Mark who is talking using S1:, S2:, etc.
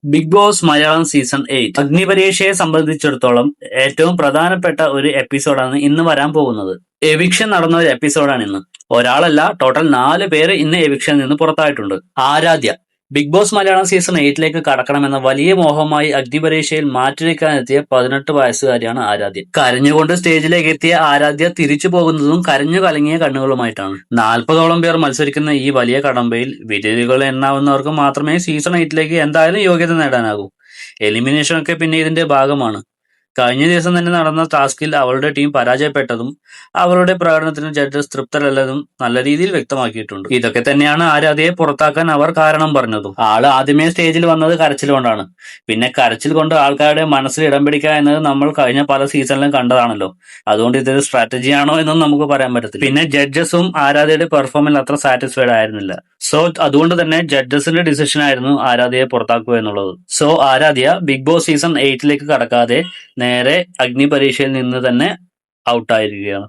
S1: Big Boss Malayalam season 8 അഗ്നിപരീക്ഷയെ സംബന്ധിച്ചിടത്തോളം ഏറ്റവും പ്രധാനപ്പെട്ട ഒരു എപ്പിസോഡാണ് ഇന്ന് വരാൻ പോകുന്നത്. എവിക്ഷൻ നടന്ന ഒരു എപ്പിസോഡാണ് ഇന്ന്. ഒരാളല്ല, ടോട്ടൽ 4 പേര് ഇന്ന് എവിക്ഷനിൽ നിന്ന് പുറത്തായിട്ടുണ്ട്. Aradhya Big Boss Malayalam season 8ലേക്ക് കടക്കണമെന്ന വലിയ മോഹമായി അഗ്നിപരീക്ഷയിൽ മാറ്റിവെക്കാനെത്തിയ 18 വയസ്സുകാരിയാണ് ആരാധ്യ. കരഞ്ഞുകൊണ്ട് സ്റ്റേജിലേക്ക് എത്തിയ ആരാധ്യ തിരിച്ചു പോകുന്നതും കരഞ്ഞു കലങ്ങിയ കണ്ണുകളുമായിട്ടാണ്. 40ഓളം പേർ മത്സരിക്കുന്ന ഈ വലിയ കടമ്പയിൽ വിജയികൾ എണ്ണാവുന്നവർക്ക് മാത്രമേ സീസൺ 8ലേക്ക് എന്തായാലും യോഗ്യത നേടാനാകൂ. എലിമിനേഷൻ ഒക്കെ പിന്നെ ഇതിന്റെ ഭാഗമാണ്. കഴിഞ്ഞ ദിവസം തന്നെ നടന്ന ടാസ്കിൽ അവളുടെ ടീം പരാജയപ്പെട്ടതും അവളുടെ പ്രകടനത്തിന് ജഡ്ജസ് തൃപ്തരല്ലതും നല്ല രീതിയിൽ വ്യക്തമാക്കിയിട്ടുണ്ട്. ഇതൊക്കെ തന്നെയാണ് ആരാധ്യയെ പുറത്താക്കാൻ അവർ കാരണം പറഞ്ഞതും. ആള് ആദ്യമേ സ്റ്റേജിൽ വന്നത് കരച്ചിൽ കൊണ്ടാണ്. പിന്നെ കരച്ചിൽ കൊണ്ട് ആൾക്കാരുടെ മനസ്സിൽ ഇടം പിടിക്കുക എന്നത് നമ്മൾ കഴിഞ്ഞ പല സീസണിലും കണ്ടതാണല്ലോ. അതുകൊണ്ട് ഇതൊരു സ്ട്രാറ്റജി ആണോ എന്നും നമുക്ക് പറയാൻ പറ്റത്തില്ല. പിന്നെ ജഡ്ജസും ആരാധ്യയുടെ പെർഫോമൻസിൽ അത്ര സാറ്റിസ്ഫൈഡ് ആയിരുന്നില്ല. സോ അതുകൊണ്ട് തന്നെ ജഡ്ജസിന്റെ ഡിസിഷൻ ആയിരുന്നു ആരാധ്യയെ പുറത്താക്കുക എന്നുള്ളത്. So Aradhya Big Boss season 8ലേക്ക് കടക്കാതെ നേരെ അഗ്നി പരീക്ഷയിൽ നിന്ന് തന്നെ ഔട്ടായിരിക്കുകയാണ്.